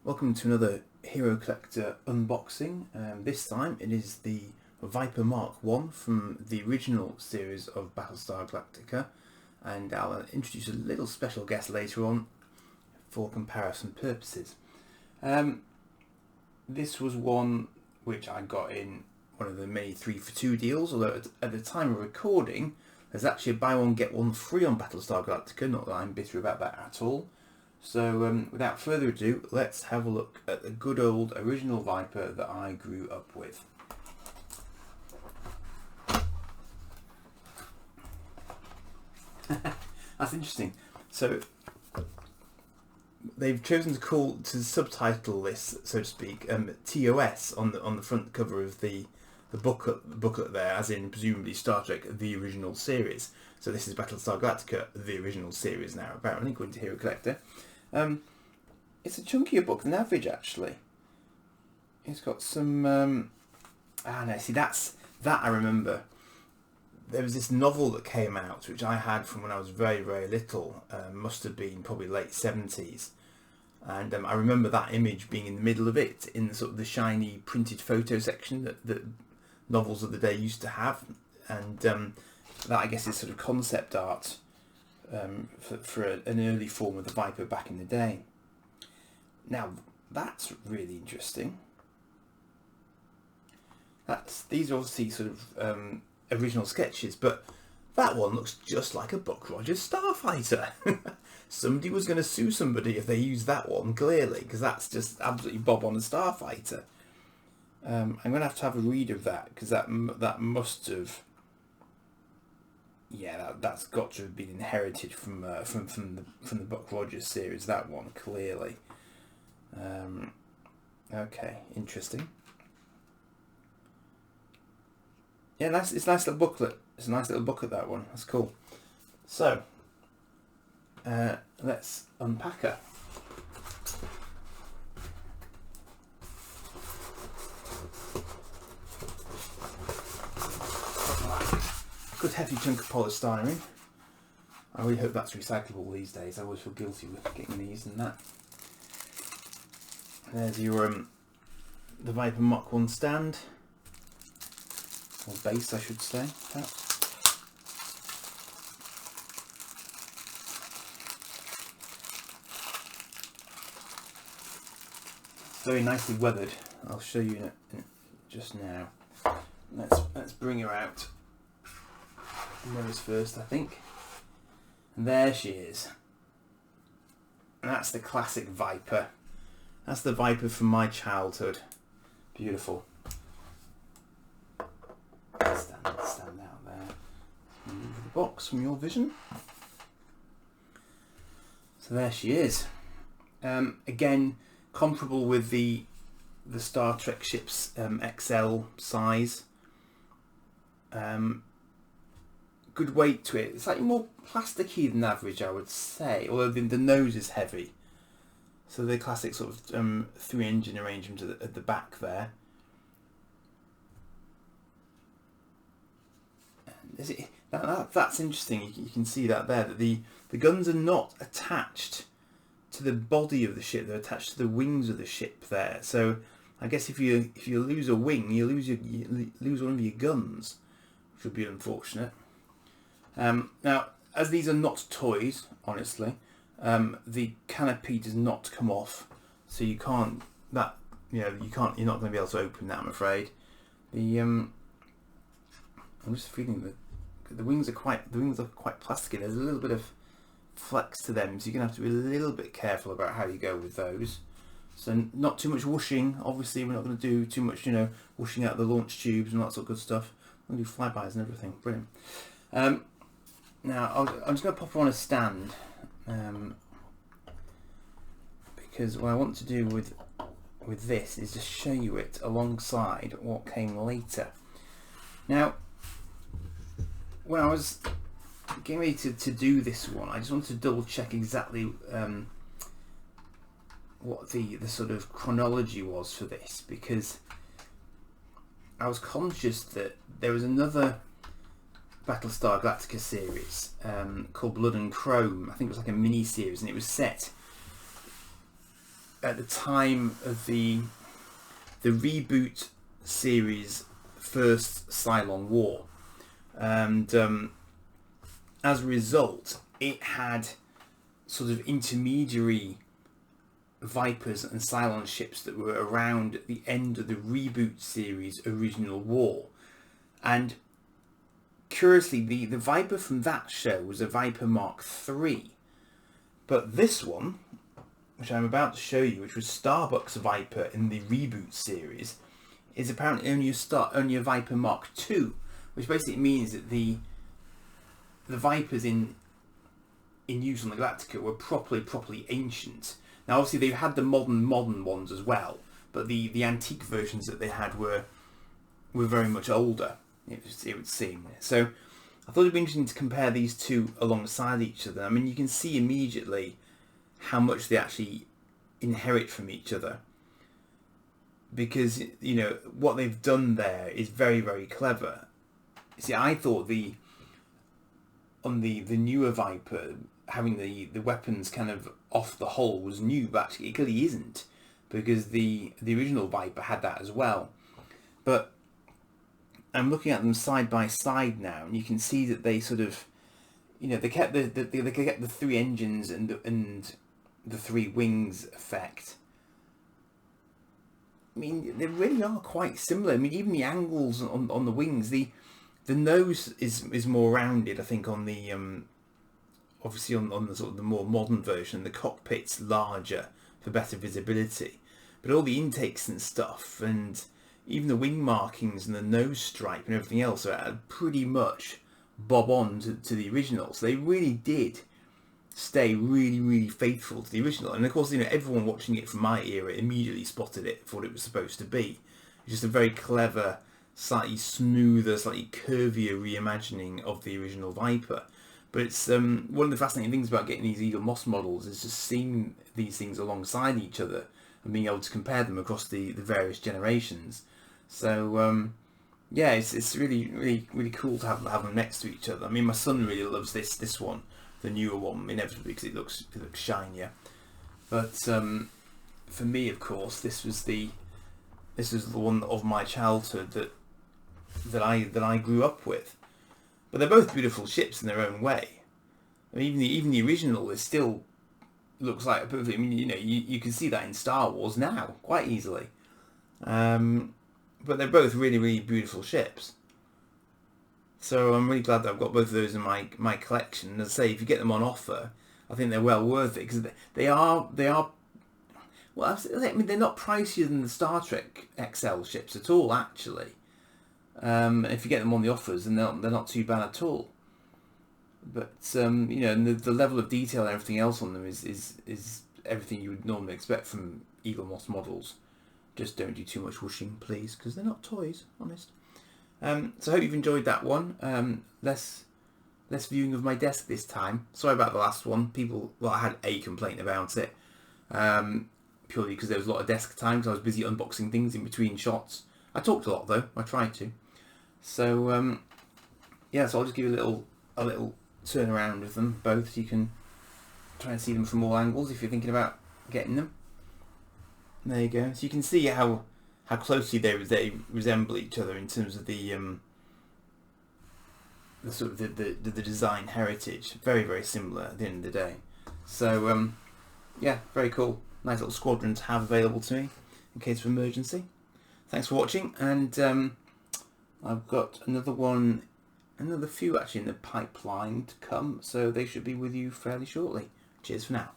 Welcome to another Hero Collector unboxing. This time it is the Viper Mark 1 from the original series of Battlestar Galactica, and I'll introduce a little special guest later on for comparison purposes. This was one which I got in one of the many 3 for 2 deals, although at the time of recording there's actually a buy one get one free on Battlestar Galactica, not that I'm bitter about that at all. So without further ado, let's have a look at the good old original Viper that I grew up with. That's interesting. So they've chosen to subtitle this, so to speak, TOS on the front cover of the booklet there, as in presumably Star Trek the original series. So this is Battlestar Galactica the original series now, apparently, according to Hero Collector. It's a chunkier book than average, actually. It's got some no, see, that I remember. There was this novel that came out which I had from when I was very, very little. Must have been probably late 70s, and I remember that image being in the middle of it, in the sort of the shiny printed photo section that novels of the day used to have, and that, I guess, is sort of concept art for an early form of the Viper back in the day. Now that's really interesting. These are obviously sort of original sketches, but that one looks just like a Buck Rogers Starfighter. Somebody was going to sue somebody if they used that one, clearly, because that's just absolutely bob on a Starfighter. I'm going to have a read of that, because that must have, yeah, that's got to have been inherited from the Buck Rogers series. That one, clearly. Okay, interesting. Yeah, nice. It's a nice little booklet. It's a nice little booklet, that one. That's cool. So, let's unpack her. Good hefty chunk of polystyrene. I really hope that's recyclable these days. I always feel guilty with getting these and that. There's your the Viper Mark 1 stand, or base, I should say. It's very nicely weathered. I'll show you in just now. Let's bring her out. Nose first, I think. And there she is. And that's the classic Viper. That's the Viper from my childhood. Beautiful. Stand out there. Move the box from your vision. So there she is. Again, comparable with the Star Trek ships, XL size. Good weight to it. It's slightly more plasticky than average, I would say, although the nose is heavy. So the classic sort of 3-engine arrangement at the back there. That's interesting. You can see that there. That the guns are not attached to the body of the ship. They're attached to the wings of the ship there. So I guess if you lose a wing, you lose one of your guns, which would be unfortunate. Now, as these are not toys, honestly, the canopy does not come off, so you can't. You're not going to be able to open that, I'm afraid. I'm just feeling the wings are quite plasticky. There's a little bit of flex to them, so you're going to have to be a little bit careful about how you go with those. So not too much whooshing. Obviously, we're not going to do too much, whooshing out the launch tubes and that sort of good stuff. We're going to do flybys and everything. Brilliant. Now I'm just going to pop her on a stand, because what I want to do with this is just show you it alongside what came later. Now, when I was getting ready to do this one, I just wanted to double check exactly what the sort of chronology was for this, because I was conscious that there was another Battlestar Galactica series called Blood and Chrome. I think it was like a mini series, and it was set at the time of the reboot series first Cylon War, and as a result, it had sort of intermediary Vipers and Cylon ships that were around at the end of the reboot series original war. And curiously, the Viper from that show was a Viper Mark III. But this one, which I'm about to show you, which was Starbuck's Viper in the reboot series, is apparently only a Viper Mark II, which basically means that the Vipers in use on the Galactica were properly ancient. Now, obviously, they had the modern ones as well, but the antique versions that they had were very much older, it would seem. So I thought it'd be interesting to compare these two alongside each other. I mean, you can see immediately how much they actually inherit from each other, because you know what they've done there is very, very clever. See, I thought on the newer Viper, having the weapons kind of off the hull was new, but actually it clearly isn't, because the original Viper had that as well. But I'm looking at them side by side now, and you can see that they sort of, you know, they kept the three engines and the three wings effect. I mean, they really are quite similar. I mean, even the angles on the wings, the nose is more rounded, I think, on the obviously on the sort of the more modern version. The cockpit's larger for better visibility, but all the intakes and stuff, and even the wing markings and the nose stripe and everything else are pretty much bob on to the original. So they really did stay really faithful to the original. And of course, you know, everyone watching it from my era immediately spotted it for what it was supposed to be. It's just a very clever, slightly smoother, slightly curvier reimagining of the original Viper. But it's one of the fascinating things about getting these Eaglemoss models is just seeing these things alongside each other and being able to compare them across the various generations. So yeah, it's really cool to have them next to each other. I mean, my son really loves this one, the newer one, inevitably, because it looks shinier. But for me, of course, this was the one of my childhood that I grew up with. But they're both beautiful ships in their own way. I mean, even the original is still looks like a perfect. I mean, you know, you can see that in Star Wars now quite easily. But they're both really beautiful ships. So I'm really glad that I've got both of those in my collection. And as I say, if you get them on offer, I think they're well worth it, because they are. Well, I mean, they're not pricier than the Star Trek XL ships at all, actually. If you get them on the offers, then they're not too bad at all. But you know, and the level of detail and everything else on them is everything you would normally expect from Eaglemoss models. Just don't do too much whooshing, please, because they're not toys, honest. So I hope you've enjoyed that one. Less viewing of my desk this time. Sorry about the last one. I had a complaint about it, purely because there was a lot of desk time because I was busy unboxing things in between shots. I talked a lot though. I tried to. So yeah, so I'll just give you a little turn around with them both, so you can try and see them from all angles if you're thinking about getting them. There you go. So you can see how closely they resemble each other in terms of the sort of the design heritage. Very similar at the end of the day. So yeah, very cool. Nice little squadron to have available to me in case of emergency. Thanks for watching, and I've got another few actually in the pipeline to come, so they should be with you fairly shortly. Cheers for now.